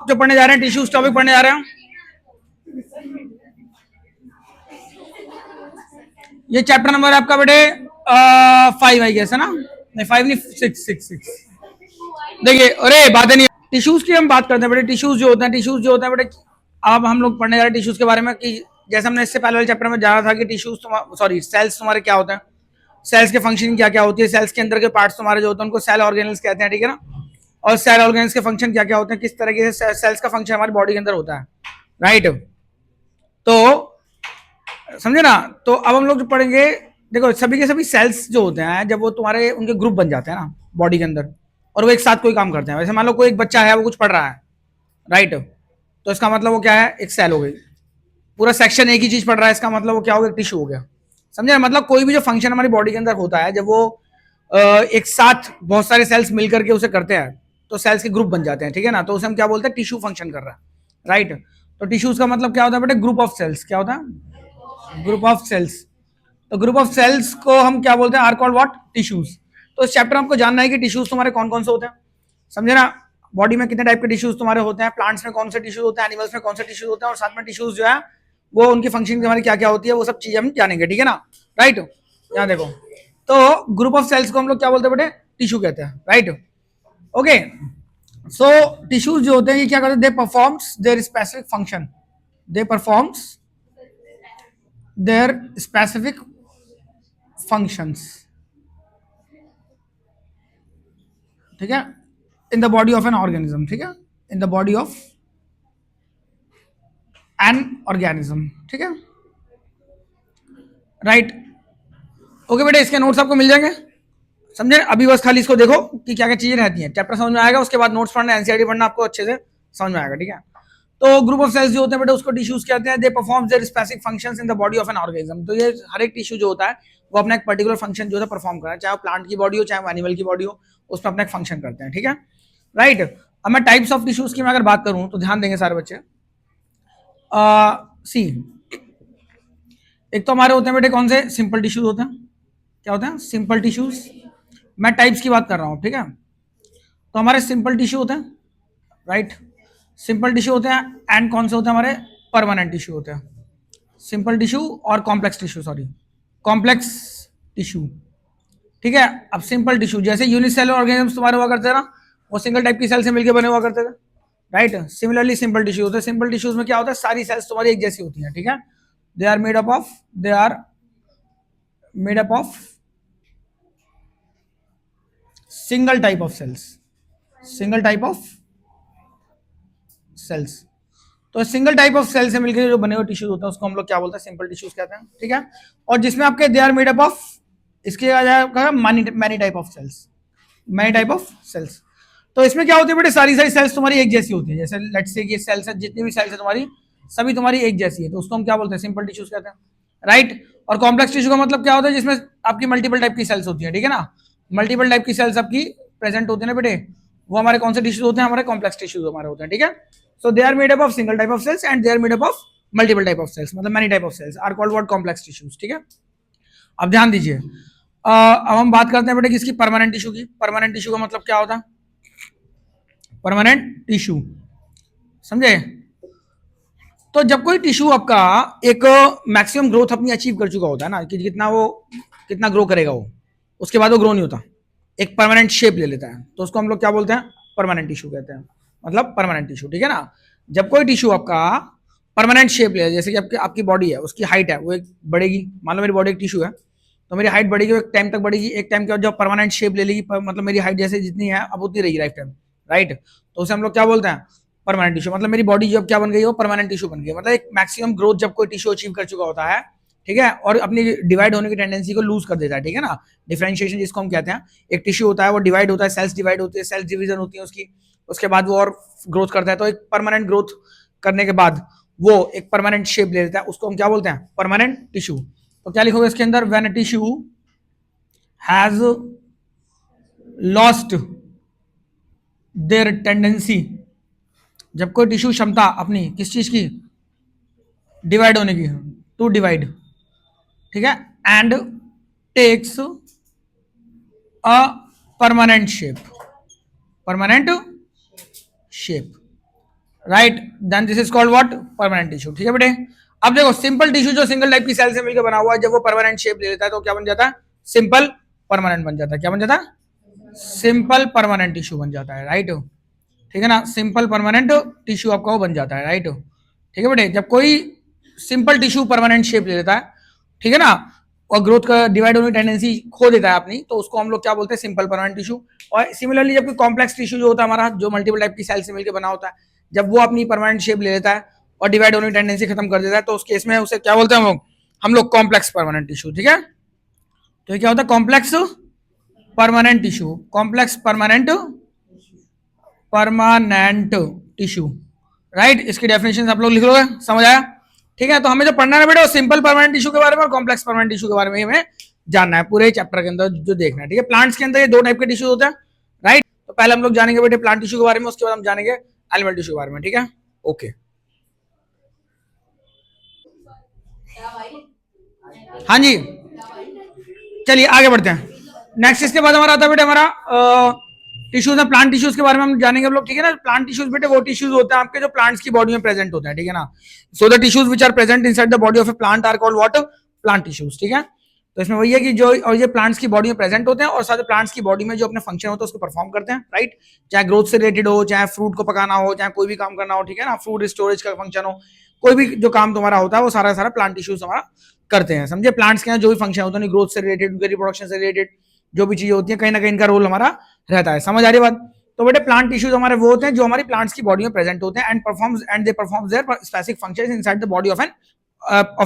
जो पढ़ने जा रहे हैं, टिश्यूज टॉपिक पढ़ने जा रहे हैं। ये चैप्टर नंबर है आपका बेटे 5 आई गेस है ना, नहीं 5 नहीं 6। देखिए अरे बातें नहीं, टिश्यूज की हम बात करते हैं बेटे। टिश्यूज जो होते हैं, टिश्यूज जो होते हैं बेटे, अब हम लोग पढ़ने जा रहे हैं टिश्यूज के बारे में कि जैसे हमने इससे पहले वाले चैप्टर में जाना था कि टिश्यूज सॉरी सेल्स तुम्हारे क्या होते हैं, सेल्स के फंक्शन क्या क्या होती है, सेल्स के अंदर के पार्ट्स तुम्हारे जो होते हैं उनको सेल ऑर्गेनल्स कहते हैं, ठीक है ना। और सेल ऑर्गेनल्स के फंक्शन क्या क्या होते हैं, किस तरीके से सेल्स का फंक्शन हमारी बॉडी के अंदर होता है, राइट। तो समझे ना। तो अब हम लोग जो पढ़ेंगे, देखो सभी के सभी सेल्स जो होते हैं जब वो तुम्हारे उनके ग्रुप बन जाते हैं ना बॉडी के अंदर, और वो एक साथ कोई काम करते हैं, वैसे मान लो कोई एक बच्चा है वो कुछ पढ़ रहा है, राइट, तो इसका मतलब वो क्या है, एक सेल हो गई। पूरा सेक्शन एक ही चीज पढ़ रहा है, इसका मतलब वो क्या हो गया, टिश्यू हो गया। समझे। मतलब कोई भी जो फंक्शन हमारी बॉडी के अंदर होता है, जब वो एक साथ बहुत सारे सेल्स मिलकर के उसे करते हैं तो सेल्स के ग्रुप बन जाते हैं, ठीक है ना। तो उसे हम क्या बोलते हैं, टिश्यू फंक्शन कर रहा है, राइट। तो टिश्यूज का मतलब क्या होता है बेटे, ग्रुप ऑफ सेल्स। क्या होता है, ग्रुप ऑफ सेल्स। तो ग्रुप ऑफ सेल्स को हम क्या बोलते हैं, आर कॉल्ड व्हाट, टिश्यूज। तो इस चैप्टर में आपको जानना है कि टिश्यूज तुम्हारे कौन कौन से होते हैं, समझे ना। बॉडी में कितने टाइप के टिश्यूज तुम्हारे होते हैं, प्लांट्स में कौन से टिश्यूज होते हैं, एनिमल्स में कौन से टिश्यूज होते हैं, और साथ में टिश्यूज जो है वो उनकी फंक्शन हमारी क्या क्या होती है, वो सब चीजें हम जानेंगे, ठीक है ना, राइट। यहाँ देखो, तो ग्रुप ऑफ सेल्स को हम लोग क्या बोलते हैं बेटे, टिश्यू कहते हैं, राइट। ओके, सो टिश्यूज जो होते हैं ये क्या करते हैं, they performs their specific function, they performs their specific functions, ठीक है, in the body of an organism, ठीक है, in the body of an organism, ठीक है, राइट। ओके बेटे, इसके नोट्स आपको मिल जाएंगे, समझे। अभी बस खाली इसको देखो कि क्या क्या चीजें रहती हैं, चैप्टर समझ में आएगा, उसके बाद नोट्स पढ़ना, एनसीईआरटी पढ़ना आपको अच्छे से समझ में आएगा, ठीक है। तो ग्रुप ऑफ सेल्स जो होते हैं बेटे उसको टिश्यूज कहते हैं, दे perform their specific functions in the body of an organism. तो ये हर एक टिश्यू जो होता है वो अपना एक पर्टिकुलर फंक्शन जो है परफॉर्म कर रहा है, चाहे वो प्लांट की बॉडी हो चाहे वो एनिमल की बॉडी हो, उसमें अपना एक फंक्शन करते हैं, ठीक है, राइट। अब मैं टाइप्स ऑफ टिश्यूज की मैं अगर बात करूं तो ध्यान देंगे सारे बच्चे। सी, एक तो हमारे होते हैं बेटे कौन से, सिंपल टिश्यूज होते हैं। क्या होते हैं, सिंपल टिश्यूज। मैं टाइप्स की बात कर रहा हूं, ठीक है। तो हमारे सिंपल टिश्यू होते हैं, राइट, सिंपल टिश्यू होते हैं। एंड कौन से होते हैं हमारे, परमानेंट टिश्यू होते हैं। सिंपल टिश्यू और complex tissue, sorry complex tissue, ठीक है। अब सिंपल टिश्यू जैसे यूनिसेलुलर ऑर्गेनिज्म तुम्हारे हुआ करते हैं ना, वो सिंगल टाइप की सेल से मिलकर बने हुआ करते थे, राइट। सिमिलरली सिंपल टिश्यू होते हैं, सिंपल टिश्यूज में क्या होता है, सारी सेल्स तुम्हारी एक जैसी होती हैं, ठीक है। They are made up of, they are made up of single type of cells, single type of cells. तो सिंगल टाइप ऑफ सेल से मिलकर जो बने हुए टिश्यूज होते हैं उसको हम लोग क्या बोलते हैं, सिंपल टिश्यूज कहते हैं, ठीक है। और जिसमें आपके they are made up of, इसके आ जाएगा many type of cells, many type of cells. तो इसमें क्या होती है बेटे, सारी सारी सेल्स तुम्हारी एक जैसी होती है, जैसे लेट्स से ये सेल्स है, जितनी भी सेल्स है तुम्हारी सभी तुम्हारी एक जैसी है, तो उसको हम क्या बोलते हैं, सिंपल टिश्यूज कहते हैं, राइट। और कॉम्प्लेक्स टिश्यू का मतलब क्या होता है, जिसमें आपकी मल्टीपल टाइप की सेल्स होती है, ठीक है ना। मल्टीपल टाइप की सेल्स आपकी प्रेजेंट होती है ना बेटे, वो हमारे कौन से टिश्यूज होते हैं, हमारे कॉम्प्लेक्स टिश्यूज हमारे होते हैं, ठीक है। So they are made up of single type of cells and they are made up of multiple type of cells, मतलब many type of cells are called what, complex tissues, ठीक है। अब ध्यान दीजिए, अब हम बात करते हैं बेटे किसकी, परमानेंट टिश्यू की। परमानेंट टिश्यू का मतलब क्या होता है, परमानेंट टिश्यू, समझे। तो जब कोई टिश्यू आपका एक मैक्सिमम ग्रोथ अपनी अचीव कर चुका होता है ना, कि कितना ग्रो करेगा वो, उसके बाद वो ग्रो नहीं होता, एक परमानेंट शेप ले लेता है, तो उसको हम लोग क्या बोलते हैं, परमानेंट टिश्यू कहते हैं, मतलब परमानेंट टिश्यू, ठीक है ना। जब कोई टिश्यू आपका परमानेंट शेप ले, जैसे कि आपकी बॉडी है, उसकी हाइट है वो एक बढ़ेगी, मान लो मेरी बॉडी एक टिश्यू है, तो मेरी हाइट बढ़ेगी, एक टाइम तक बढ़ेगी, एक टाइम के बाद जब परमानेंट शेप ले लेगी, मतलब मेरी हाइट जैसे जितनी है अब उतनी रहेगी लाइफ टाइम, राइट। तो उसे हम लोग क्या बोलते हैं, परमानेंट टिश्यू। मतलब मेरी बॉडी जब क्या बन गई, वो परमानेंट टिश्यू बन गई, मतलब एक मैक्सिमम ग्रोथ जब कोई टिश्यू अचीव कर चुका होता है, ठीक है, और अपनी डिवाइड होने की टेंडेंसी को लूज कर देता है, ठीक है ना। डिफरेंशिएशन जिसको हम कहते हैं, एक टिश्यू होता है वो डिवाइड होता है, सेल्स डिवाइड होती है, सेल्स डिवीजन होती है उसकी, उसके बाद वो और ग्रोथ करता है, तो एक परमानेंट ग्रोथ करने के बाद वो एक परमानेंट शेप ले लेता है, उसको हम क्या बोलते हैं, परमानेंट टिश्यू। तो क्या लिखोगे इसके अंदर, when a tissue has lost their tendency, जब कोई टिश्यू क्षमता अपनी किस चीज की, डिवाइड होने की, टू डिवाइड, ठीक है, and takes a permanent shape, permanent shape, right, then this is called what, permanent tissue. ठीक है बेटे, अब देखो सिंपल टिश्यू जो सिंगल टाइप की सेल से मिलकर बना हुआ है, जब वो परमानेंट शेप ले लेता है तो क्या बन जाता है, सिंपल परमानेंट बन जाता है। क्या बन जाता है, सिंपल परमानेंट टिश्यू बन जाता है। राइट, ठीक है ना, सिंपल परमानेंट टिश्यू आपका वो बन जाता है। राइट, ठीक है बेटे, जब कोई सिंपल टिश्यू परमानेंट शेप ले लेता है, ठीक है ना, और ग्रोथ का डिवाइड होने की टेंडेंसी खो देता है अपनी, तो उसको हम लोग क्या बोलते हैं, सिंपल परमानेंट टिश्यू। और सिमिलरली जब कोई कॉम्प्लेक्स टिश्यू जो होता है हमारा, जो मल्टीपल टाइप की सेल से मिलकर बना होता है, जब वो अपनी परमानेंट शेप ले लेता है और डिवाइड होने की टेंडेंसी खत्म कर देता है, तो उस केस में उसे क्या बोलते हैं हम लोग कॉम्प्लेक्स परमानेंट टिश्यू। ठीक है, तो ये क्या होता है, complex permanent tissue, complex permanent permanent tissue. Right, इसकी डेफिनेशन आप लोग लिख लोगे, समझ आया। ठीक है, तो हमें जो पढ़ना है बेटा वो सिंपल परमानेंट टिश्यू के बारे में और कॉम्प्लेक्स परमानेंट टिश्यू के बारे में हमें जानना है पूरे चैप्टर के अंदर जो देखना है। ठीक है, प्लांट्स के अंदर ये दो टाइप के टिश्यू होते हैं। राइट, तो पहले हम लोग जानेंगे बेटे प्लांट टिश्यू के बारे में, उसके बाद हम जानेंगे एनिमल टिश्यू के बारे में। ठीक है, ओके, हाँ जी, चलिए आगे बढ़ते हैं। नेक्स्ट इसके बाद हमारा आता है बेटे हमारा टिश्यूज है, प्लांट टिश्यूज के बारे में हम जानेंगे हम लोग। ठीक है ना, प्लांट टिश्यूज बेटे वो टिश्यूज होते हैं आपके जो प्लांट्स की बॉडी में प्रेजेंट होते हैं। ठीक है ना, so the tissues which are present inside the body of a plant are called what, plant tissues. ठीक है, तो इसमें वही है कि जो और ये प्लांट्स की बॉडी में प्रेजेंट होते हैं और साथ प्लांट्स की बॉडी में जो अपने फंक्शन होते हैं उसको परफॉर्म करते हैं। राइट, चाहे ग्रोथ से रिलेटेड हो, चाहे फ्रूट को पकाना हो, चाहे कोई भी काम करना हो, ठीक है ना, फ्रूट स्टोरेज का फंक्शन हो, कोई भी जो काम तुम्हारा होता है वो सारा सारा प्लांट टिश्यूज हमारा करते हैं। समझे, प्लांट्स के जो भी फंक्शन होता है ग्रोथ से रिलेटेड, उनके रिप्रोडक्शन से रिलेटेड जो भी चीजें होती है, कहीं ना कहीं इनका रोल हमारा रहता है। समझ आ रही बात। तो बेटे प्लांट टिश्यूज हमारे वो होते हैं जो हमारी प्लांट्स की बॉडी में प्रेजेंट होते हैं and they perform their specific functions inside the body of a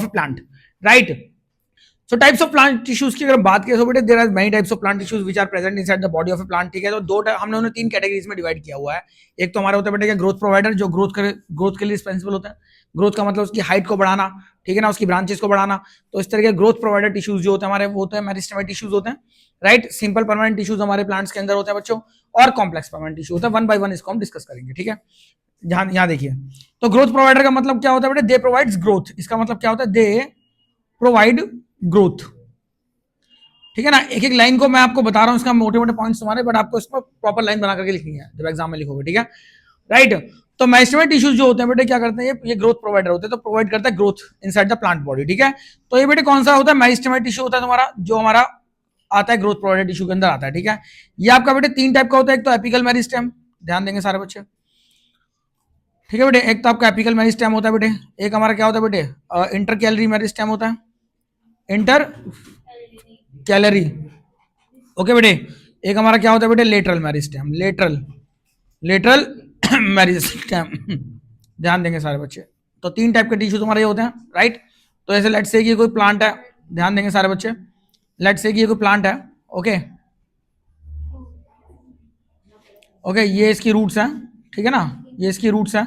plant. Right, so types of plant tissues की अगर बात करें तो बेटे there are many types of plant tissues which are present inside the body of a plant. ठीक है, तो दो हमने उन्हें तीन कैटेगरीज में डिवाइड किया हुआ है। एक तो हमारा होता है बेटे ग्रोथ प्रोवाइडर, जो ग्रोथ के लिए रिस्पॉन्सिबल होता है। ग्रोथ का मतलब उसकी हाइट को बढ़ाना, ठीक है ना, उसकी ब्रांचेस को बढ़ाना। तो इस तरह के ग्रोथ प्रोवाइडर टिश्यूज जो होते हैं हमारे वो होते हैं मेरिस्टेमेटिक टिश्यूज होते हैं। राइट, सिंपल परमानेंट टिश्यूज हमारे प्लांट्स के अंदर होते हैं बच्चों, और कॉम्प्लेक्स परमानेंट टिश्यू होता है। वन बाय वन इसको हम डिस्कस करेंगे। ठीक है, यहाँ देखिए, तो ग्रोथ प्रोवाइडर का मतलब क्या होता है बेटे, दे प्रोवाइड्स ग्रोथ। इसका मतलब क्या होता है, दे प्रोवाइड ग्रोथ। ठीक है ना, एक एक लाइन को मैं आपको बता रहा हूँ, इसका मोटे मोटे पॉइंट्स तुम्हारे, बट आपको इसमें प्रॉपर लाइन बना करके लिखनी है जब एग्जाम में लिखोगे। ठीक है, राइट, तो मेरिस्टेमेटिक टिश्यूज जो होते हैं बेटे क्या करते हैं, ये ग्रोथ प्रोवाइडर होते हैं, तो प्रोवाइड करता है growth inside the plant body. ठीक है, तो ये बेटे कौन सा होता है, मेरिस्टेमेटिक टिश्यू होता है तुम्हारा, जो हमारा आता है ग्रोथ प्रोवाइडर टिश्यू के अंदर आता है। ठीक है, ये आपका बेटे तीन टाइप का होता है, एक तो एपिकल मेरिस्टेम, ध्यान देंगे सारे बच्चे। ठीक है बेटे, एक तो आपका एपिकल मेरिस्टेम होता है बेटे, एक हमारा क्या होता है बेटे इंटर कैलरी मेरिस्टेम होता है, इंटर कैलरी। ओके बेटे, एक हमारा क्या होता है बेटे लेटरल मेरिस्टेम, लेटरल मेरिस्टेम। ध्यान देंगे सारे बच्चे, तो तीन टाइप के टिश्यू तुम्हारे होते हैं। राइट, तो ऐसे लेट्स से कि कोई प्लांट है, ध्यान देंगे सारे बच्चे, लेट्स से कि ये कोई प्लांट है। ओके ओके, ये इसकी रूट्स हैं, ठीक है ना, ये इसकी रूट्स हैं,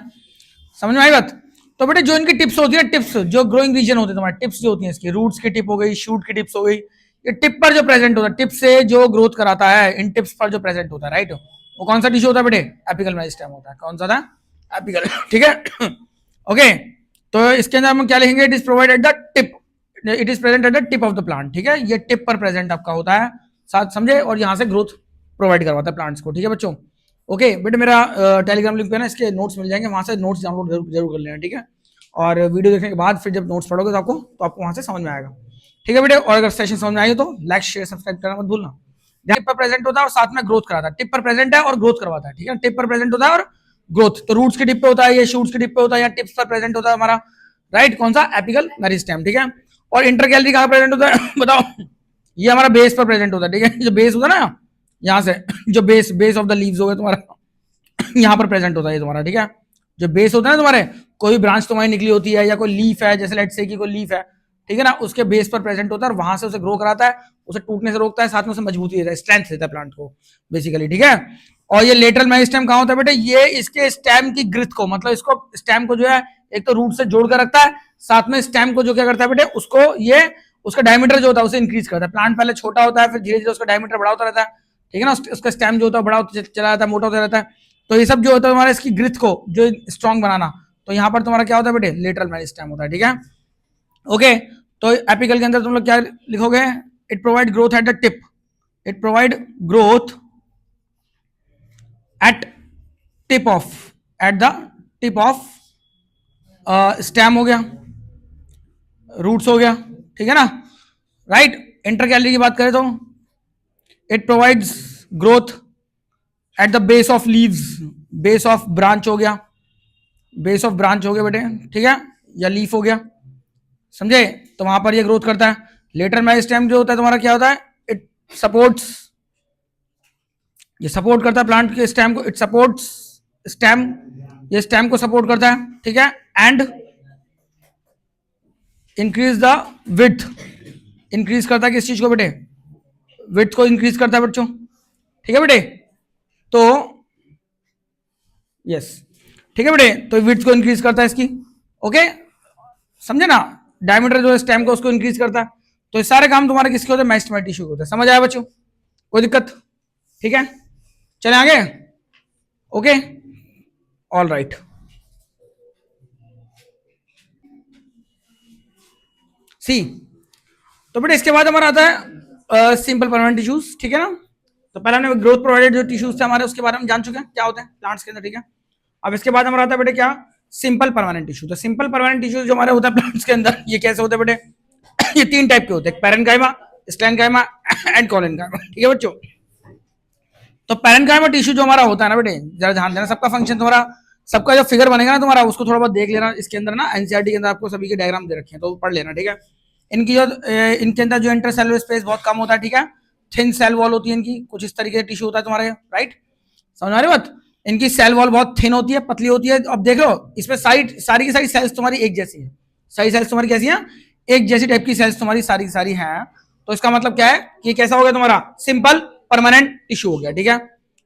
समझ में आई बात। तो बेटे जो इनकी टिप्स होती है, टिप्स जो ग्रोइंग रीजन होते हैं तुम्हारे, टिप्स जो होती हैं इसकी, रूट्स की टिप हो गई, शूट की टिप्स हो गई, ये टिप पर जो प्रेजेंट होता है, टिप से जो ग्रोथ कराता है, इन टिप्स पर जो प्रेजेंट होता है। राइट, वो कौन सा टिश्यू होता है बेटे, एपिकल मेरिस्टेम होता है। कौन सा था, एपिकल। ठीक है, ओके, तो इसके अंदर हम क्या लिखेंगे, it is provide at the tip, it is present at the tip of the plant. ठीक है, ये टिप पर प्रेजेंट आपका होता है, साथ समझे, और यहाँ से ग्रोथ प्रोवाइड करवाता है प्लांट्स को। ठीक है बच्चों, ओके बेटे, मेरा टेलीग्राम लिंक पे ना इसके नोट्स मिल जाएंगे, वहां से नोट्स डाउनलोड जरूर कर लेना। ठीक है, और वीडियो देखने के बाद फिर जब नोट्स पढ़ोगे तो आपको वहां से समझ में आएगा। ठीक है बेटे, और अगर सेशन समझ में आई तो लाइक शेयर सब्सक्राइब करना मत भूलना। टिप पर प्रेजेंट होता है और साथ में ग्रोथ कराता है, टिप पर प्रेजेंट है और ग्रोथ करवाता है। ठीक है, टिप पर प्रेजेंट होता है और ग्रोथ, तो रूट्स के टिप पे होता है, ये शूट्स के टिप पे होता है, या टिप्स पर प्रेजेंट होता है हमारा। राइट, कौन सा, एपिकल मेरिस्टेम। ठीक है, और इंटर कैलरी कहाँ प्रेजेंट होता है बताओ, ये हमारा बेस पर प्रेजेंट होता है। ठीक है, जो बेस होता है ना, यहाँ से जो बेस ऑफ द लीव्स हो गए तुम्हारा, यहाँ पर प्रेजेंट होता है तुम्हारा। ठीक है, जो बेस होता है ना तुम्हारे, कोई ब्रांच तुम्हारी निकली होती है या कोई लीफ है, जैसे लेट्स से कि कोई लीफ है, ठीक है ना, उसके बेस पर प्रेजेंट होता है और वहां से उसे ग्रो कराता है, उसे टूटने से रोकता है, साथ में उसे मजबूती देता है, स्ट्रेंथ देता है प्लांट को बेसिकली। ठीक है, और ये लेटरल मेरिस्टेम कहाँ होता है बेटे, ये इसके स्टेम की ग्रिथ को, मतलब इसको स्टेम को जो है एक तो रूट से जोड़ कर रखता है, साथ में स्टेम को जो क्या करता है बेटे, उसको ये उसका डायमीटर जो होता है उसे इंक्रीज करता है। प्लांट पहले छोटा होता है, फिर धीरे धीरे उसका डायमीटर बड़ा होता रहता है। ठीक है ना, उसका स्टेम जो होता है बड़ा होता चला जाता है, मोटा होता रहता है। तो ये सब जो होता है तुम्हारा इसकी ग्रिथ को जो स्ट्रॉन्ग बनाना, तो यहाँ पर तुम्हारा क्या होता है बेटे, लेटरल मेरिस्टेम होता है। ठीक है, ओके, तो एपिकल के अंदर तुम लोग क्या लिखोगे, it provide growth at the tip, it provide growth at tip of, at the tip of stem हो गया, रूट्स हो गया, ठीक है ना, राइट। इंटर कैलरी की बात करें तो it provides growth at the base of leaves, base of branch हो गया, बेस ऑफ ब्रांच हो गया बेटे, ठीक है, या लीफ हो गया, समझे, तो वहां पर ये ग्रोथ करता है। लेटर मेरिस्टेम जो होता है तुम्हारा क्या होता है, इट सपोर्ट्स, ये सपोर्ट करता है प्लांट के स्टेम को, इट सपोर्ट्स स्टेम, ये स्टेम को सपोर्ट करता है, ठीक है, and increase the width, increase करता है किस चीज को बेटे, विड्थ को इंक्रीज करता है बच्चों, ठीक है बेटे, तो यस, ठीक है बेटे, तो विड्थ को इंक्रीज करता है इसकी, ओके, समझे ना, डायमीटर जो है स्टेम को उसको इंक्रीज करता है। तो ये सारे काम तुम्हारे किसके होते हैं, मेरिस्टेमेटिक टिश्यू के होते हैं। समझ आया बच्चों, कोई दिक्कत, ठीक है, चले आगे, ओके, ऑल राइट। सी, तो बेटे इसके बाद हमारा आता है सिंपल परमानेंट टिश्यूज, ठीक है ना। तो पहले हमने ग्रोथ प्रोवाइडेड जो टिश्यूज थे हमारे उसके बारे में जान चुके हैं क्या होते हैं प्लांट्स के अंदर, ठीक है। अब इसके बाद हमारा आता है बेटे क्या, सिंपल परमानेंट टिश्यू। तो सिंपल परमानेंट टिश्यूज जो हमारे होता है प्लांट्स के अंदर, ये कैसे होते हैं बेटे ये तीन टाइप के होते हैं, पैरेन्काइमा, स्क्लेरेन्काइमा एंड कोलेन्काइमा, ठीक है बच्चों। तो पैरेन्काइमा टिश्यू जो हमारा होता है ना बेटे, जरा ध्यान देना, सबका फंक्शन तुम्हारा, सबका जो फिगर बनेगा ना तुम्हारा उसको थोड़ा बहुत देख लेना, इसके अंदर ना एनसीईआरटी के अंदर आपको सभी के डायग्राम दे रखे हैं तो पढ़ लेना, ठीक है। इनकी जो इनके अंदर जो इंटरसेलुलर स्पेस बहुत कम होता है, ठीक है, थिन सेल वॉल होती है इनकी, कुछ इस तरीके का टिश्यू होता है तुम्हारे, राइट, समझ आ रही बात, इनकी सेल वॉल बहुत थिन होती है, पतली होती है। अब देख लो इसमें सारी की सारी सेल्स तुम्हारी एक जैसी है, सारी सेल्स तुम्हारी कैसी है, एक जैसी टाइप की सेल्स तुम्हारी सारी की सारी हैं। तो इसका मतलब क्या है कि कैसा हो गया तुम्हारा, सिंपल परमानेंट टिश्यू हो गया, ठीक है,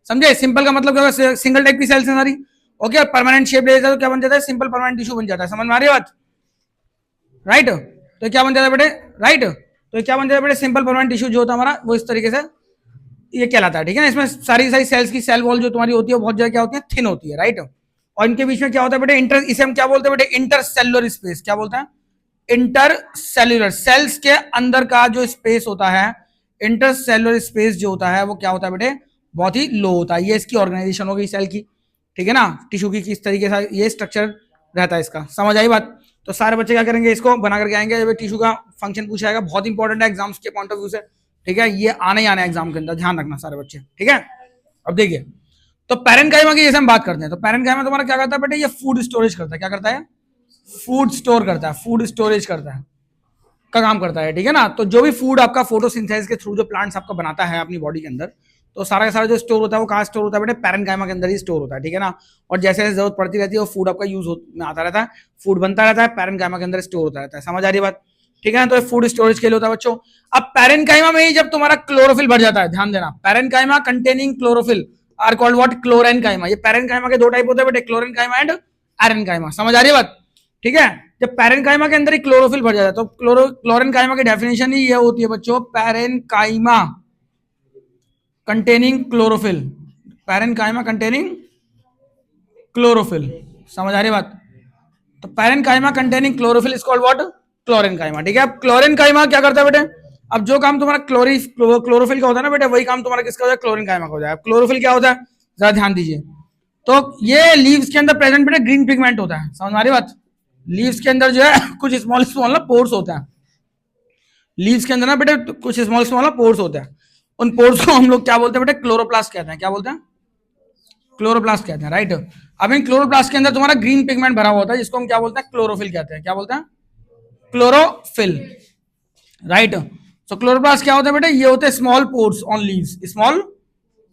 समझे। सिंपल का मतलब क्या होगा, सिंगल टाइप की सेल्स है सारी, ओके, और परमानेंट शेप ले लेता है तो क्या बन जाता है, सिंपल परमानेंट टिश्यू बन जाता है, समझ में आ रही है बात, राइट। तो क्या बन जाता है बेटे, राइट, तो क्या बन जाता है बेटे, सिंपल परमानेंट टिश्यू जो होता है हमारा वो इस तरीके से ये कहलाता है, ठीक है ना। इसमें सारी सारी सेल्स की सेल वॉल जो तुम्हारी होती है बहुत ज्यादा क्या होती है, थिन होती है, राइट। और इनके बीच में क्या होता है बेटे, इंटर, इसे हम क्या बोलते हैं बेटे, इंटरसेलुलर स्पेस, क्या बोलते हैं, इंटरसेलुलर, सेल्स के अंदर का जो स्पेस होता है, इंटरसेलुलर स्पेस जो होता है वो क्या होता है बेटे, बहुत ही लो होता है। ये इसकी ऑर्गेनाइजेशन हो गई सेल की, ठीक है ना, टिश्यू की किस तरीके से ये स्ट्रक्चर रहता है इसका, समझ आई बात। तो सारे बच्चे क्या करेंगे, इसको बना करके आएंगे, जब टिश्यू का फंक्शन पूछा जाएगा, बहुत इंपॉर्टेंट है एग्जाम्स के पॉइंट ऑफ व्यू से, ठीक है, ये आने ही आना है एग्जाम के अंदर, ध्यान रखना सारे बच्चे, ठीक है। अब देखिए, तो पैरेन्काइमा की जैसे हम बात करते हैं, तो पैरेन्काइमा तुम्हारा क्या करता है बेटे, ये फूड स्टोरेज करता है, क्या करता है, फूड स्टोर करता है, फूड स्टोरेज करता है, का काम करता है, ठीक है ना। तो जो भी फूड आपका फोटोसिंथेसिस के थ्रू जो प्लांट्स आपका बनाता है अपनी बॉडी के अंदर, तो सारा का सारा जो स्टोर होता है वो कहाँ स्टोर होता है बेटे, पैरेन्काइमा के अंदर ही स्टोर होता है, ठीक है ना। और जैसे जैसे जरूरत पड़ती रहती है वो फूड आपका यूज में आता रहता है, फूड बनता रहता है, पैरेन्काइमा के अंदर स्टोर होता रहता है, समझ आ रही बात, ठीक है ना। तो फूड स्टोरेज के लिए होता है बच्चों। अब पैरेन्काइमा में ही जब तुम्हारा क्लोरोफिल भर जाता है, ध्यान देना, parenchyma containing chlorophyll are called what, chlorenchyma. ये पैरेन्काइमा के दो टाइप होते हैं बेटे, क्लोरेन्काइमा एंड एरेन्काइमा, समझ आ रही है बात, ठीक है। जब पैरेन्काइमा के अंदर ही क्लोरोफिल भर जाता है तो क्लोरेन्काइमा की डेफिनेशन ही ये होती है बच्चों, parenchyma containing chlorophyll, parenchyma containing chlorophyll, समझ आ रही बात। तो parenchyma containing chlorophyll is called what, क्लोरेन्काइमा, ठीक है। अब क्लोरेन्काइमा क्या करता है बेटे, अब जो काम तुम्हारा क्लोरोफिल का होता है ना बेटे, वही काम तुम्हारा किसका होता है, क्लोरेन्काइमा का हो जाए। क्लोरोफिल क्या होता है, जरा ध्यान दीजिए, तो ये लीव्स के अंदर प्रेजेंट बेटे ग्रीन पिगमेंट होता है, समझ आ रही बात। लीव्स के अंदर जो है कुछ स्मॉल स्मॉल ना पोर्स होते हैं, लीव्स के अंदर ना बेटे कुछ स्मॉल स्मॉल ना पोर्स होते हैं, उन पोर्स को हम लोग क्या बोलते हैं बेटे, क्लोरोप्लास्ट कहते हैं, क्या बोलते हैं, क्लोरोप्लास्ट कहते हैं, राइट। अब इन क्लोरोप्लास्ट के अंदर तुम्हारा ग्रीन पिगमेंट भरा हुआ होता है जिसको हम क्या बोलते हैं, क्लोरोफिल कहते हैं, क्या बोलते हैं, क्लोरोफिल, राइट। सो क्लोरोप्लास्ट क्या होते हैं बेटे, ये होते हैं small pores on leaves, small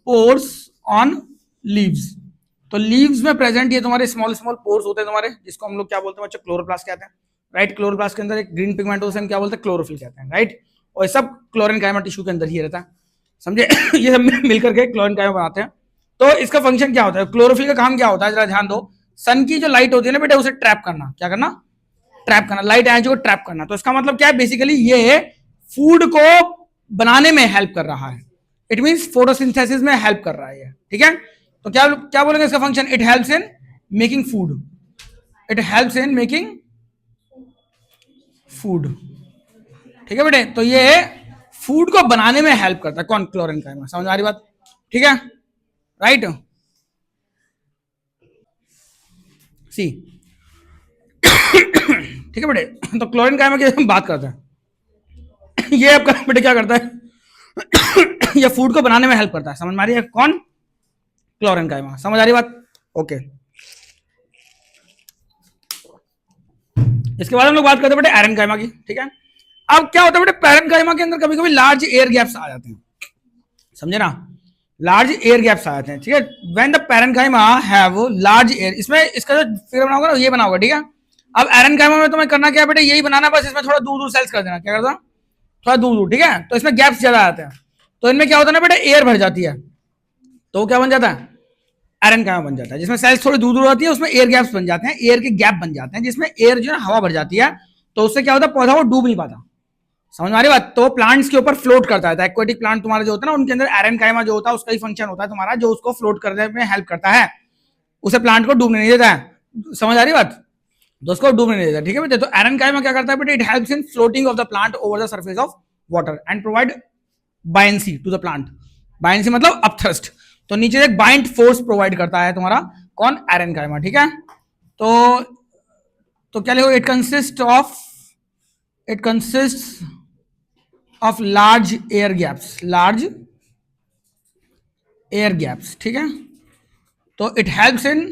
pores on leaves. तो लीव्स में प्रेजेंट ये तुम्हारे स्मॉल स्मॉल पोर्स होते हैं तुम्हारे, जिसको हम लोग क्या बोलते हैं बच्चों, क्लोरोप्लास्ट कहते हैं, राइट। क्लोरोप्लास्ट के अंदर एक ग्रीन पिगमेंट होता है, हम क्या बोलते हैं, क्लोरोफिल कहते हैं, राइट। और सब क्लोरेन्काइमा टिश्यू के अंदर ही रहता है, समझे ये सब मिलकर के क्लोरेन्काइमा बनाते हैं। तो इसका फंक्शन क्या होता है, क्लोरोफिल का काम क्या होता है, जरा ध्यान दो, सन की जो लाइट होती है ना बेटे उसे ट्रैप करना, क्या करना, ट्रैप करना, लाइट एनर्जी को ट्रैप करना। तो इसका मतलब क्या है, बेसिकली ये फूड को बनाने में हेल्प कर रहा है, इट मींस फोटोसिंथेसिस में हेल्प कर रहा है, ठीक है। तो क्या क्या बोलेंगे इसका function, it helps in making food, it helps in making food, ठीक है बेटे। तो ये फूड को बनाने में हेल्प करता है, कौन, क्लोरेन्काइमा, समझ आ रही बात, ठीक है, राइट। सी ठीक है बेटे। तो क्लोरीन कायमा की हम बात करते हैं। ये आपका बेटे क्या करता है ये फूड को बनाने में हेल्प करता है। समझ में आ रही है? कौन? क्लोरीन कायमा। समझ आ रही बात? ओके। इसके बाद हम लोग बात करते हैं बेटे आयरन कायमा की। ठीक है, अब क्या होता है बेटे पैरन कायमा के अंदर कभी कभी लार्ज एयर गैप्स आ जाते हैं। समझे ना? लार्ज एयर गैप्स आ जाते हैं। ठीक है, when the parenchyma have large air, इसमें इसका जो फिगर बनाओगे ना ये बनाओगे। ठीक है, अब एरेन्काइमा में तुम्हें करना क्या है बेटे, यही बनाना, बस इसमें थोड़ा दूर दूर सेल्स कर देना। क्या करता? थोड़ा दूर दूर। ठीक है, तो इसमें गैप्स ज्यादा आते हैं, तो इनमें क्या होता है ना बेटे, एयर भर जाती है, तो क्या बन जाता है? एरेन्काइमा बन जाता है। जिसमें सेल्स थोड़ी दूर दूर आती है उसमें एयर गैप्स बन जाते हैं, एयर के गैप बन जाते हैं, जिसमें एयर जो है हवा भर जाती है, तो उससे क्या होता है, पौधा वो डूब नहीं पाता। समझ में आ रही बात? तो प्लांट्स के ऊपर फ्लोट करता है। एक्वेटिक प्लांट तुम्हारा जो होता है ना, उनके अंदर एरेन्काइमा जो होता है उसका ही फंक्शन होता है तुम्हारा, जो उसको फ्लोट करने में हेल्प करता है, उसे प्लांट को डूबने नहीं देता है। समझ आ रही बात? तो उसको डूबने नहीं देता। ठीक है बेटे, तो एरेन्काइमा क्या करता है बेटे, it helps in floating of the plant over the surface of water and provide buoyancy to the plant. Buoyancy मतलब अपथ्रस्ट, तो नीचे एक बाइंड फोर्स प्रोवाइड करता है तुम्हारा कौन? एरेन्काइमा। ठीक है, तो क्या लिखो, it consist of large air gaps, large air gaps. ठीक है, तो it helps in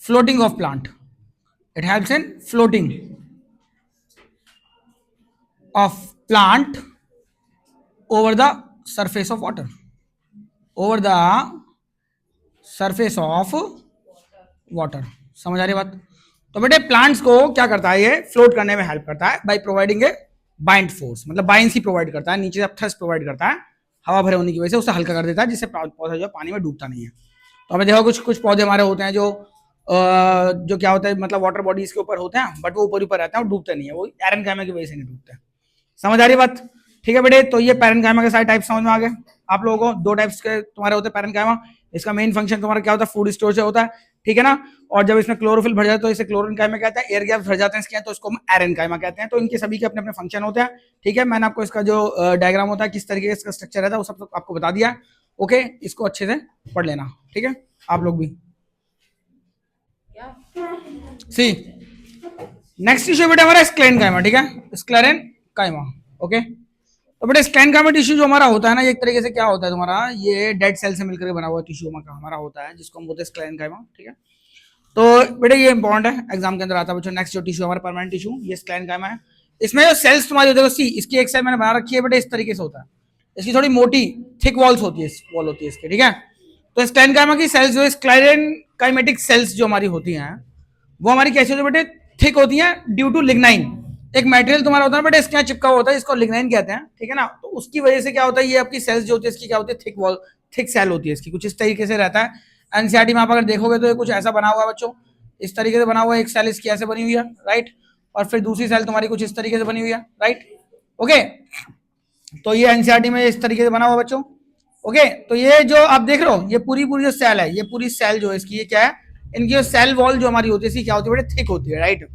floating of plant, it helps in floating of plant over the surface of water, over the surface of water. समझ आ रही बात? तो बेटे plants को क्या करता है, ये फ्लोट करने में हेल्प करता है by providing A bind force, मतलब बाइंसी प्रोवाइड करता है, नीचे से थ्रस्ट प्रोवाइड करता है, हवा भरे होने की वजह से उसे हल्का कर देता है, जिससे पौधा जो पानी में डूबता नहीं है। तो हमें देखो कुछ कुछ पौधे हमारे होते हैं जो क्या होता है, मतलब वाटर बॉडीज के ऊपर होते हैं, बट वो ऊपर ऊपर रहते हैं और डूबते नहीं है, वो एरेन्काइमा की वजह से नहीं डूबते हैं। समझ आ रही बात? ठीक है बेटे, तो ये पैरेन्काइमा के सारे टाइप समझ में आ गए आप लोगों को। दो टाइप्स के तुम्हारे होते हैं पैरेन्काइमा। इसका मेन फंक्शन तुम्हारा क्या होता है, फूड स्टोर से होता है। ठीक है ना? और जब इसमें क्लोरोफिल भर जाता है तो इसे क्लोरेनकाइमा कहते हैं, एयर गैप्स भर जाते हैं इसके, तो इसको हम एरेन्काइमा कहते हैं। तो इनके सभी के अपने अपने फंक्शन होते हैं। ठीक है, मैंने आपको इसका जो डायग्राम होता है, किस तरीके से इसका स्ट्रक्चर रहता है, वो सब आपको बता दिया। ओके, इसको अच्छे से पढ़ लेना। ठीक है, आप लोग भी। सी नेक्स्ट इश्यू बेटा हमारा स्क्लेरेनकाइमा। ठीक है, स्क्लेरेनकाइमा। ओके, तो बेटा स्क्लेरेनकाइमा टिश्यू जो हमारा होता है ना, एक तरीके से क्या होता है तुम्हारा, ये डेड सेल से मिलकर बना हुआ टिश्यू हमारा होता है, जिसको हम बोलते हैं स्क्लेरेनकाइमा। ठीक है, तो बेटा ये इंपॉर्टेंट है, एग्जाम के अंदर आता है बच्चों। नेक्स्ट जो टिश्यू हमारा परमानेंट टिश्यू, ये स्क्लेरेनकाइमा है। इसमें जो सेल्स तुम्हारी होती है, सी इसकी एक साइड मैंने बना रखी है बेटा, इस तरीके से होता है, इसकी थोड़ी मोटी थिक वॉल्स होती है, वॉल होती है इसकी। ठीक है, तो स्क्लेरेनकाइमा की सेल्स जो स्क्लेरेनकाइमेटिक सेल्स जो हमारी होती हैं, वो हमारी कैसी होती है बेटे, थिक होती है ड्यू टू लिग्नाइन। एक मटेरियल तुम्हारा होता है बेटा इसके यहाँ चिपका हुआ होता है, इसको लिग्नाइन कहते हैं। ठीक है ना? तो उसकी वजह से क्या होता है, ये आपकी सेल्स जो होती है इसकी क्या होती है, थिक वॉल, थिक सेल होती है इसकी, कुछ इस तरीके से रहता है। एनसीईआरटी में आप अगर देखोगे तो ये कुछ ऐसा बना हुआ है बच्चों, इस तरीके से बना हुआ है, एक सेल इसकी ऐसे बनी हुई है, राइट, और फिर दूसरी सेल तुम्हारी कुछ इस तरीके से बनी हुई है, राइट। ओके, तो ये एनसीईआरटी में इस तरीके से बना हुआ बच्चों। ओके, तो ये जो आप देख रहे हो, ये पूरी पूरी जो सेल है, ये पूरी सेल जो है इसकी, ये क्या है, इनकी जो सेल वॉल जो हमारी होती है इसकी क्या होती है बेटे, थिक होती है, राइट।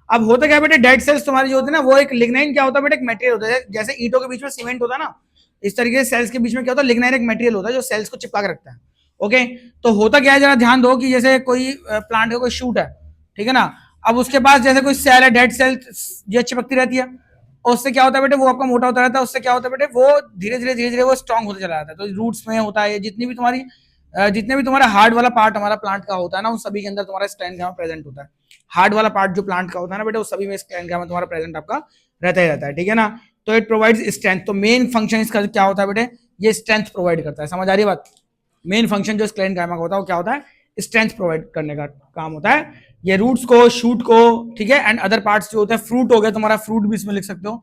अब होता क्या बेटे, डेड सेल्स तुम्हारी जो होती है ना, वो एक लिग्नाइन क्या होता है बेटे, एक मटेरियल होता है, जैसे ईंटों के बीच में सीमेंट होता है ना, इस तरीके से सेल्स के बीच में क्या होता है, लिग्नाइन एक मटेरियल होता है जो सेल्स को चिपका के रखता है। ओके, तो होता क्या है, जरा ध्यान दो कि जैसे कोई प्लांट का कोई शूट है, ठीक है ना, अब उसके पास जैसे कोई सेल है, डेड सेल जो चिपकती रहती है, और उससे क्या होता है बेटे, वो आपका मोटा होता रहता है, उससे क्या होता है बेटे, वो धीरे धीरे वो स्ट्रांग होता चला जाता है। तो रूट्स में होता है, जितने भी तुम्हारा हार्ड वाला पार्ट हमारा प्लांट का होता है ना, उन सभी के अंदर तुम्हारा स्क्लेरेनकाइमा प्रेजेंट होता है। हार्ड वाला पार्ट जो प्लांट का होता है ना बेटे, उस सभी में स्क्लेरेनकाइमा तुम्हारा प्रेजेंट आपका रहता ही रहता है। ठीक है ना? तो इट प्रोवाइड्स स्ट्रेंथ। तो मेन फंक्शन इसका क्या होता है बेटे, ये स्ट्रेंथ प्रोवाइड करता है। समझ आ रही है बात? मेन फंक्शन जो स्क्लेरेनकाइमा का होता है वो क्या होता है, स्ट्रेंथ प्रोवाइड करने का काम होता है। ये रूट्स को, शूट को, ठीक है, एंड अदर पार्ट्स जो होते हैं, फ्रूट हो गया तुम्हारा, फ्रूट भी इसमें लिख सकते हो।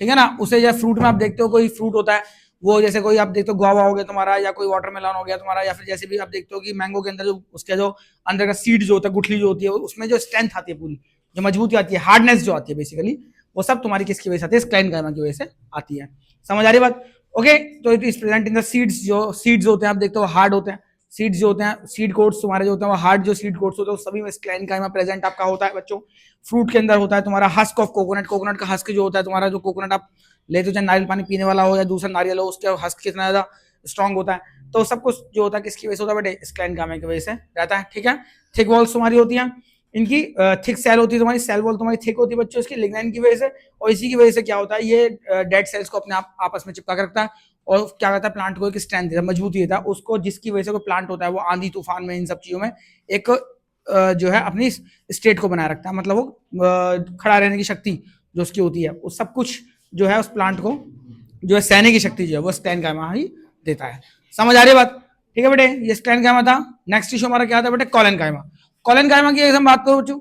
ठीक है ना? उसे या फ्रूट में आप देखते हो कोई फ्रूट होता है, वो जैसे कोई आप देखते हो गुआवा हो गया तुम्हारा, या कोई वाटरमेलन हो गया तुम्हारा, या फिर जैसे भी आप देखते हो कि मैंगो के अंदर जो उसका जो अंदर का सीड जो होता है, गुठली जो होती है, उसमें जो स्ट्रेंथ आती है, पूरी जो मजबूती आती है, हार्डनेस जो आती है बेसिकली, वो सब तुम्हारी किसकी वजह से आती है, स्क्लेरेनकाइमा की वजह से आती है। समझ आ रही बात? ओके, तो it is present in the seeds. जो सीड्स होते हैं आप देखते हो हार्ड होते हैं, सीड्स जो होते हैं, सीड कोट्स तुम्हारे जो होते हैं वो हार्ड, जो सीड कोट्स होते हैं सभी में स्क्लेरेनकाइमा प्रेजेंट आपका होता है बच्चों। फ्रूट के अंदर होता है तुम्हारा हस्क ऑफ कोकोनट, कोकोनट का हस्क जो होता है तुम्हारा, जो कोकोनट आप लेते हो, चाहे नारियल पानी पीने वाला हो या दूसरा नारियल हो, उसके हस्क कितना ज्यादा स्ट्रॉन्ग होता है। तो सब कुछ जो होता है किसकी वजह से होता है बेटे, स्क्लेरेनकाइमा की वजह से रहता है। ठीक है, थिक वॉल्स तुम्हारी होती हैं। इनकी थिक सेल होती है, तुम्हारी सेल वॉल तुम्हारी थिक होती है बच्चों इसकी लिग्नाइन की वजह से, और इसी की वजह से क्या होता है ये डेड सेल्स को अपने आप आपस में चिपका कर रखता है और क्या करता है प्लांट को एक स्ट्रेंथ देता है, मजबूती देता है उसको, जिसकी वजह से कोई प्लांट होता है वो आंधी तूफान में इन सब चीजों में एक जो है अपनी स्टेट को बनाए रखता है, मतलब वो खड़ा रहने की शक्ति जो उसकी होती है वो सब कुछ जो है उस प्लांट को जो है सहने की शक्ति जो है वो स्टेनकाइमा ही देता है। समझ आ रही है बात? ठीक है बेटे, ये स्टेनकाइमा था। नेक्स्ट इशू हमारा क्या था बेटे? कॉलेनकाइमा। कॉलेनकाइमा की हम बात करो बच्चों,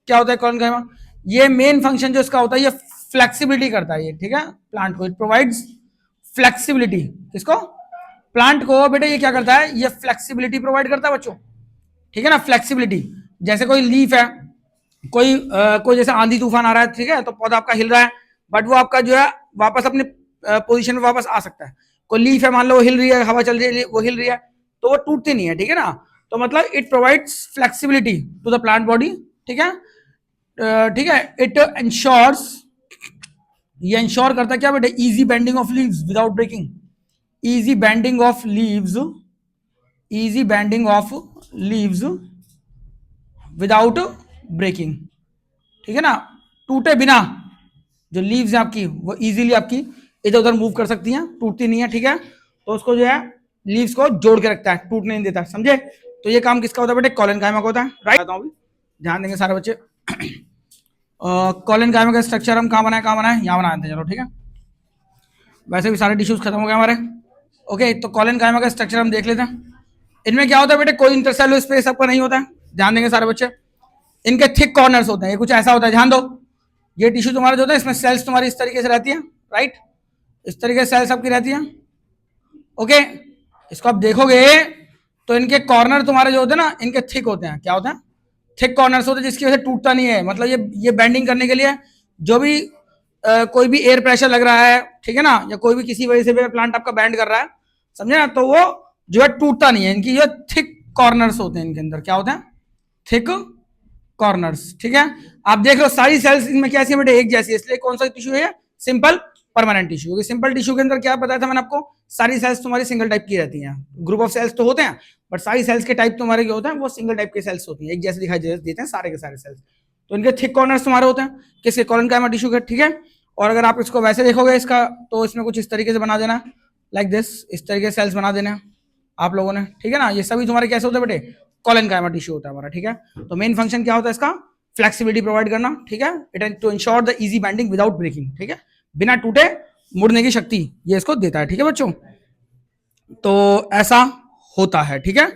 क्या होता है कॉलेनकाइमा? ये मेन फंक्शन जो इसका होता है ये फ्लेक्सिबिलिटी करता है ये, ठीक है, प्लांट को। इट प्रोवाइड्स फ्लेक्सिबिलिटी, किसको? प्लांट को। बेटे ये क्या करता है? ये फ्लेक्सिबिलिटी प्रोवाइड करता है बच्चों, ठीक है ना, फ्लेक्सिबिलिटी। जैसे कोई लीफ है, कोई जैसे आंधी तूफान आ रहा है, ठीक है, तो पौधा आपका हिल रहा है, बट वो आपका जो है वापस अपने पोजीशन में वापस आ सकता है। कोई लीफ है, मान लो वो हिल रही है, हवा चल रही है, वो हिल रही है, तो वो टूटती नहीं है, ठीक है ना। तो मतलब it provides flexibility to the plant body, ठीक है, ठीक है। इट इंश्योर्स, ये इंश्योर करता है क्या बेटे? Easy bending of leaves without breaking, easy bending of leaves, easy bending of leaves without breaking, ठीक है ना, टूटे बिना जो लीव्स है आपकी वो इजीली आपकी इधर उधर मूव कर सकती हैं, टूटती नहीं है, ठीक है। तो उसको जो है लीव्स को जोड़ के रखता है, टूटने नहीं देता, समझे? तो ये काम किसका होता है बेटे? कॉलेनकाइमा का होता है, राइट? बताता हूं, ध्यान देंगे सारे बच्चे। कॉलेनकाइमा का स्ट्रक्चर हम कहाँ बनाए? यहाँ बनाए थे, चलो ठीक है। वैसे भी सारे टिश्यूज खत्म हो गए हमारे। ओके, तो कॉलेनकाइमा का स्ट्रक्चर हम देख लेते हैं। इनमें क्या होता है बेटे? कोई इंटरसेलुलर स्पेस आपका नहीं होता है, ध्यान देंगे सारे बच्चे। इनके थिक कॉर्नर्स होते हैं, ये कुछ ऐसा होता है, ध्यान दो। ये टिश्यू तुम्हारा जो होता है इसमें सेल्स तुम्हारी इस तरीके से रहती है, राइट? इस तरीके से सेल्स आपकी रहती है, ओके। इसको आप देखोगे तो इनके कॉर्नर तुम्हारे जो होते हैं ना, इनके थिक होते हैं। क्या होते हैं? थिक कॉर्नर्स होते हैं, जिसकी वजह से टूटता नहीं है। मतलब ये बेंडिंग करने के लिए जो भी कोई भी एयर प्रेशर लग रहा है, ठीक है ना, या कोई भी किसी वजह से भी प्लांट आपका बैंड कर रहा है, समझे ना, तो वो जो है टूटता नहीं है। इनकी जो थिक कॉर्नर्स होते हैं, इनके अंदर क्या होते हैं? थिक कॉर्नर्स, ठीक है। आप देख लो सारी सेल्स इनमें कैसी है बेटे? एक जैसी है, इसलिए कौन सा टिश्यू है? Simple permanent tissue. क्योंकि सिंपल टिश्यू के अंदर क्या बताया था मैंने आपको? सारी सेल्स तुम्हारी सिंगल टाइप की रहती हैं। ग्रुप ऑफ सेल्स तो होते हैं, बट सारी सेल्स के टाइप तुम्हारे जो होते हैं वो सिंगल टाइप के सेल्स होती हैं, एक जैसे दिखाई देते हैं सारे के सारे सेल्स। तो इनके थिक कॉर्नर्स तुम्हारे होते हैं, किसके? कॉलेनकाइमा टिश्यू के, ठीक है। और अगर आप इसको वैसे देखोगे इसका, तो इसमें कुछ इस तरीके से बना देना, लाइक दिस, इस तरीके से सेल्स बना देना आप लोगों ने, ठीक है ना। ये सभी तुम्हारे कैसे होते हैं बेटे? कॉलेनकाइमा टिश्यू होता है हमारा, ठीक है। तो मेन फंक्शन क्या होता है इसका? फ्लेक्सिबिलिटी प्रोवाइड करना, ठीक है। It to ensure the easy bending without breaking, ठीक है, बिना टूटे मुड़ने की शक्ति ये इसको देता है, ठीक है बच्चों। तो ऐसा होता है, ठीक है।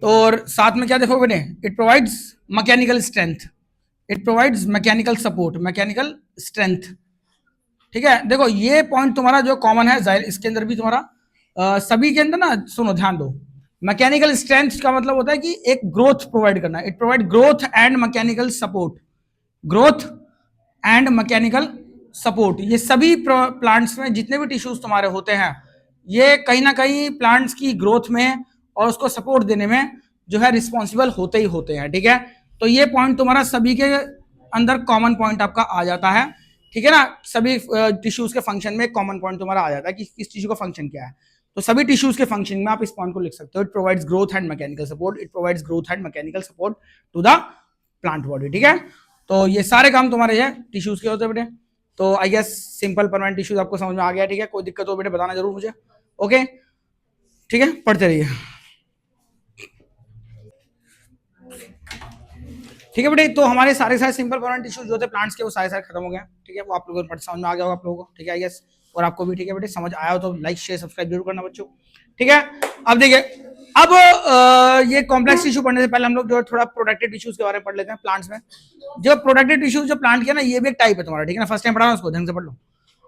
तो और साथ में क्या देखो बेटे? It provides mechanical strength, it provides mechanical support, mechanical strength, ठीक है। देखो ये पॉइंट तुम्हारा जो कॉमन है, जाहिर इसके अंदर भी तुम्हारा सभी के अंदर ना, सुनो ध्यान दो। मैकेनिकल स्ट्रेंथ का मतलब होता है कि एक ग्रोथ प्रोवाइड करना। It provide growth and mechanical support, growth and mechanical support. ये सभी प्लांट्स में जितने भी टिश्यूज तुम्हारे होते हैं, ये कहीं ना कहीं प्लांट्स की ग्रोथ में और उसको सपोर्ट देने में जो है रिस्पॉन्सिबल होते ही होते हैं, ठीक है। तो ये पॉइंट तुम्हारा सभी के अंदर कॉमन पॉइंट आपका आ जाता है, ठीक है ना। सभी टिश्यूज के फंक्शन में कॉमन पॉइंट तुम्हारा आ जाता है कि किस टिश्यू का फंक्शन क्या है। तो सभी टिश्यूज के फंक्शन में आप इस पॉइंट को लिख सकते हो। It provides growth and mechanical support, it provides growth and mechanical support to the plant body, ठीक है। तो ये सारे काम तुम्हारे ये टिश्यूज के होते हैं बेटे। तो I guess simple permanent tissues आपको समझ में आ गया, ठीक है। कोई दिक्कत हो बेटे बताना जरूर मुझे, ओके, ठीक है। पढ़ते रहिए, ठीक है बेटे। तो हमारे सारे सिंपल परमानेंट टिश्यूज जो थे प्लांट्स के वो सारे खत्म हो गए, ठीक है। वो आप लोगों को समझ में आ गया होगा आप लोगों को, ठीक है, आई गेस। और आपको भी, ठीक है बेटे, समझ आया हो तो लाइक शेयर सब्सक्राइब जरूर करना बच्चों, ठीक है। अब देखिए, अब ये कॉम्प्लेक्स टिश्यू पढ़ने से पहले हम लोग जो है थोड़ा प्रोडक्टिव टिश्यूज के बारे में पढ़ लेते हैं प्लांट्स में। जो प्रोडक्टिव टिश्यूज जो प्लांट के ना, ये भी एक टाइप है तुम्हारा, ठीक है ना। फर्स्ट टाइम पढ़ा ना, उसको ढंग से पढ़ लो।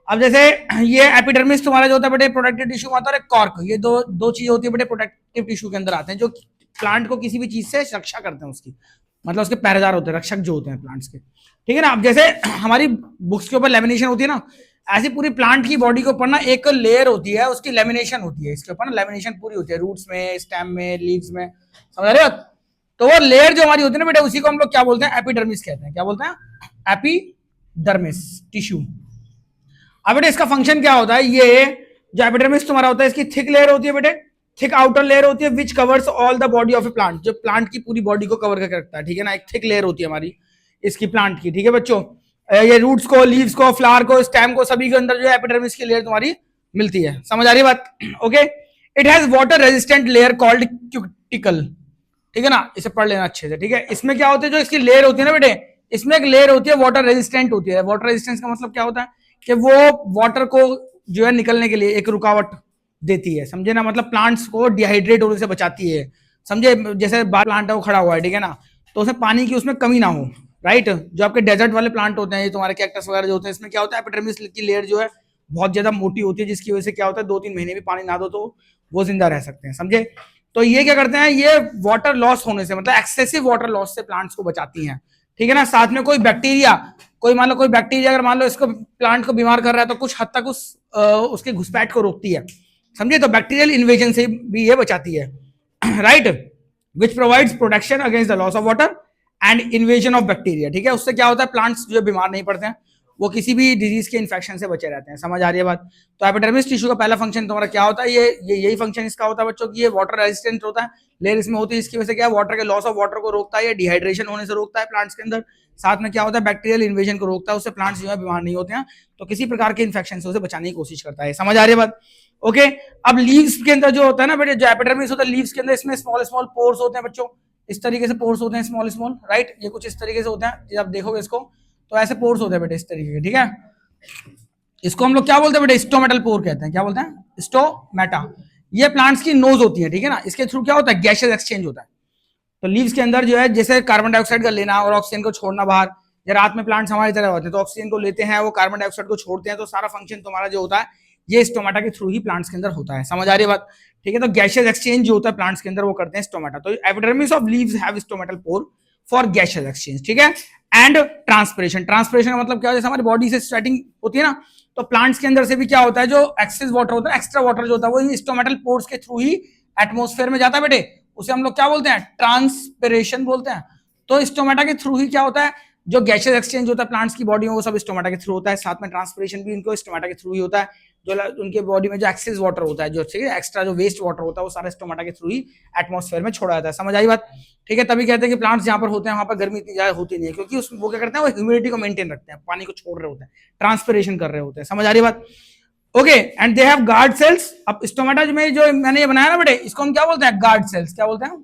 अब जैसे ये एपिडर्मिस तुम्हारा जो होता है बेटे प्रोडक्टिव टिश्यू आता है, कॉर्क, ये दो चीज होती है बेटे प्रोडक्टिव टिश्यू के अंदर आते हैं, जो प्लांट को किसी भी चीज से रक्षा करते हैं उसकी, मतलब उसके पहरेदार होते हैं, रक्षक जो होते हैं प्लांट्स के, ठीक है ना। अब जैसे हमारी बुक्स के ऊपर लेमिनेशन होती है ना, ऐसी पूरी प्लांट की बॉडी के ऊपर ना एक लेयर होती है, उसकी लेमिनेशन होती है, इसके ऊपर ना लेमिनेशन पूरी होती है, रूट्स में, स्टेम में, लीव्स में, समझ रहे हो। तो वो लेयर जो हमारी होती है ना बेटा, उसी को हम लोग क्या बोलते हैं? एपिडर्मिस कहते हैं। क्या बोलते हैं? Epidermis tissue. अब बेटे इसका फंक्शन क्या होता है? ये जो एपिडर्मिस तुम्हारा होता है, इसकी थिक लेयर होती है बेटे, थिक आउटर लेयर होती है which covers all the body of a plant, जो प्लांट की पूरी बॉडी को कवर करके रखता है, ठीक है ना, एक थिक लेयर होती है हमारी इसकी प्लांट की, ठीक है बच्चों। ये रूट्स को, लीव्स को, फ्लावर को, स्टेम को, सभी के अंदर जो है एपिडर्मिस की लेयर तुम्हारी मिलती है। समझ आ रही है बात? Okay. It has water resistant layer called cuticle, ठीक है ना, इसे पढ़ लेना अच्छे से, ठीक है। इसमें क्या होता है, जो इसकी लेयर होती है ना बेटे, इसमें एक लेयर होती है वाटर रेजिस्टेंट होती है। वाटर रेजिस्टेंस का मतलब क्या होता है कि वो वाटर को जो है निकलने के लिए एक रुकावट देती है, समझे ना, मतलब प्लांट्स को डिहाइड्रेट होने से बचाती है, समझे। जैसे बाहर प्लांट है वो खड़ा हुआ है, ठीक है ना, तो उसमें पानी की उसमें कमी ना हो, राइट। जो आपके डेजर्ट वाले प्लांट होते हैं, ये तुम्हारे कैक्टस वगैरह जो होते हैं, इसमें क्या होता है, एपिडर्मिस की लेयर जो है बहुत ज्यादा मोटी होती है, जिसकी वजह से क्या होता है 2-3 महीने भी पानी ना दो तो वो जिंदा रह सकते हैं, समझे। तो ये क्या करते हैं, ये वाटर लॉस होने से, मतलब एक्सेसिव वाटर लॉस से प्लांट्स को बचाती हैं, ठीक है ना। साथ में कोई बैक्टीरिया, कोई मान लो कोई बैक्टीरिया अगर मान लो इसको प्लांट को बीमार कर रहा है तो कुछ हद तक उसके घुसपैठ को रोकती है, समझे। तो बैक्टीरियल इन्वेजन से भी ये बचाती है, right, which provides protection against the loss of water and invasion of bacteria, ठीक है। उससे क्या होता है, प्लांट्स जो बीमार नहीं पड़ते हैं, वो किसी भी डिजीज के इन्फेक्शन से बचे रहते हैं। समझ आ रही है बात? तो एपिडर्मिस टिश्यू का पहला फंक्शन तुम्हारा क्या होता है, ये यही फंक्शन इसका होता है बच्चों की, ये वाटर रेजिस्टेंट होता है, लेयर इसमें होती है, इसकी वजह से क्या, वाटर के लॉस ऑफ वाटर को रोकता है, ये डिहाइड्रेशन होने से रोकता है प्लांट्स के अंदर। साथ में क्या होता है, बैक्टीरियल इन्वेजन को रोकता है, उससे प्लांट्स जो है बीमार नहीं होते हैं, तो किसी प्रकार के इन्फेक्शन से उसे बचाने की कोशिश करता है। समझ आ रही है बात? ओके। अब लीव्स के अंदर जो होता है ना बेटे, जो एपिडर्मिस होता है लीव्स के अंदर, इसमें स्मॉल स्मॉल पोर्स होते हैं बच्चों, इस तरीके से पोर्स होते हैं, स्मॉल स्मॉल, राइट। ये कुछ इस तरीके से होते हैं, जब आप देखोगे इसको तो ऐसे पोर्स होते हैं बेटे, इस तरीके के, ठीक है। इसको हम लोग क्या बोलते हैं बेटे, स्टोमेटल पोर कहते हैं। क्या बोलते हैं? स्टोमेटा। ये प्लांट्स की नोज होती है, ठीक है ना। इसके थ्रू क्या होता है, गैसेस एक्सचेंज होता है। तो लीव्स के अंदर जो है, जैसे कार्बन डाइऑक्साइड का लेना और ऑक्सीजन को छोड़ना बाहर, या रात में प्लांट्स हमारी तरह होते हैं तो ऑक्सीजन को लेते हैं, वो कार्बन डाइऑक्साइड को छोड़ते हैं, तो सारा फंक्शन तुम्हारा जो होता है ये स्टोमेटा के थ्रू ही प्लांट्स के अंदर होता है। समझ आ रही है बात? ठीक है। तो गैसेस एक्सचेंज जो होता है प्लांट्स के अंदर वो करते हैं स्टोमेटा। तो epidermis of leaves have stomatal pore for gases exchange, ठीक है। एंड ट्रांसपिरेशन, ट्रांसपिरेशन का मतलब क्या है, जैसे हमारी बॉडी से स्वेटिंग होती है ना, तो प्लांट्स के अंदर से भी क्या होता है, जो एक्सेस वाटर होता है, एक्स्ट्रा वाटर जो होता है, वो स्टोमेटल पोर्स के थ्रू ही एटमोस्फेयर में जाता है बेटे, उसे हम लोग क्या बोलते हैं, ट्रांसपिरेशन बोलते हैं। तो स्टोमेटा के थ्रू ही क्या होता है, जो गैसेस एक्सचेंज होता है प्लांट्स की बॉडी में, वो सब स्टोमेटा के थ्रू होता है। साथ में ट्रांसपिरेशन भी इनको स्टोमेटा के थ्रू ही होता है। जो उनके बॉडी में जो एक्सेस वाटर होता है, जो एक्स्ट्रा जो वेस्ट वाटर होता है, वो सारा स्टोमेटा के थ्रू ही एटमोस्फेयर में छोड़ा जाता है। समझ आई बात? ठीक है। तभी कहते हैं कि प्लांट्स जहां पर होते हैं वहां पर गर्मी इतनी ज्यादा होती नहीं है, क्योंकि वो क्या करते हैं, वो ह्यूमिडिटी को मेंटेन रखते हैं, पानी को छोड़ रहे होते हैं, ट्रांसपिरेशन कर रहे होते हैं। समझ आ रही बात? Okay. And they have guard cells. अब स्टोमेटा में जो मैंने ये बनाया ना बेटे, इसको हम क्या बोलते हैं, गार्ड सेल्स। क्या बोलते हैं?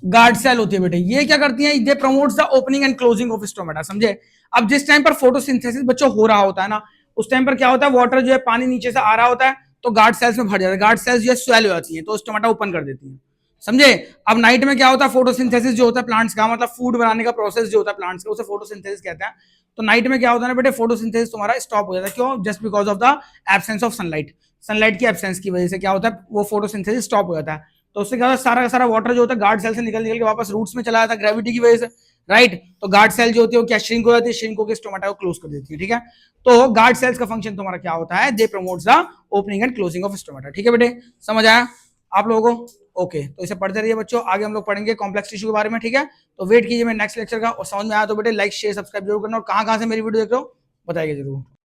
गार्ड सेल होती है बेटे। ये क्या करती है, they promotes the opening and closing of stomata, समझे। अब जिस टाइम पर फोटोसिंथेसिस बच्चों हो रहा होता है ना, उस टाइम पर क्या होता है, वाटर जो है पानी नीचे से आ रहा होता है, तो गार्ड सेल्स में भर जाता है, गार्ड सेल्स जो है स्वेल हो जाती है, तो स्टोमेटा ओपन कर देती है, समझे। अब नाइट में क्या होता है, फोटोसिंथेसिस जो होता है प्लांट्स का, मतलब फूड बनाने का प्रोसेस जो होता है प्लांट्स का, उसे फोटोसिंथेसिस कहते हैं। तो नाइट में क्या होता है ना बेटे, फोटोसिंथेसिस तुम्हारा स्टॉप हो जाता है। क्यों? Just because of the absence of sunlight. Sunlight की एब्सेंस की वजह से क्या होता है, वो फोटोसिंथेसिस स्टॉप हो जाता है। तो उससे क्या होता है, सारा का सारा वाटर जो होता है गार्ड सेल से निकल निकल के वापस रूट्स में चला जाता है, ग्रेविटी की वजह से, राइट। तो गार्ड सेल जो होती है वो क्या, श्रिंक हो जाती है, श्रिंक होकर स्टोमेटा को क्लोज कर देती है, ठीक है। तो गार्ड सेल्स का फंक्शन तुम्हारा क्या होता है, they promotes the opening and closing of stomata, ठीक है बेटे। समझ आया आप लोगों को? ओके। तो इसे पढ़ते रहिए बच्चों, आगे हम लोग पढ़ेंगे कॉम्प्लेक्स टिश्यू के बारे में, ठीक है। तो वेट कीजिए मेरे नेक्स्ट लेक्चर का, और समझ में आया तो बेटे लाइक शेयर सब्सक्राइब जरूर करना, और कहां से मेरी वीडियो देख रहे हो बताइए जरूर।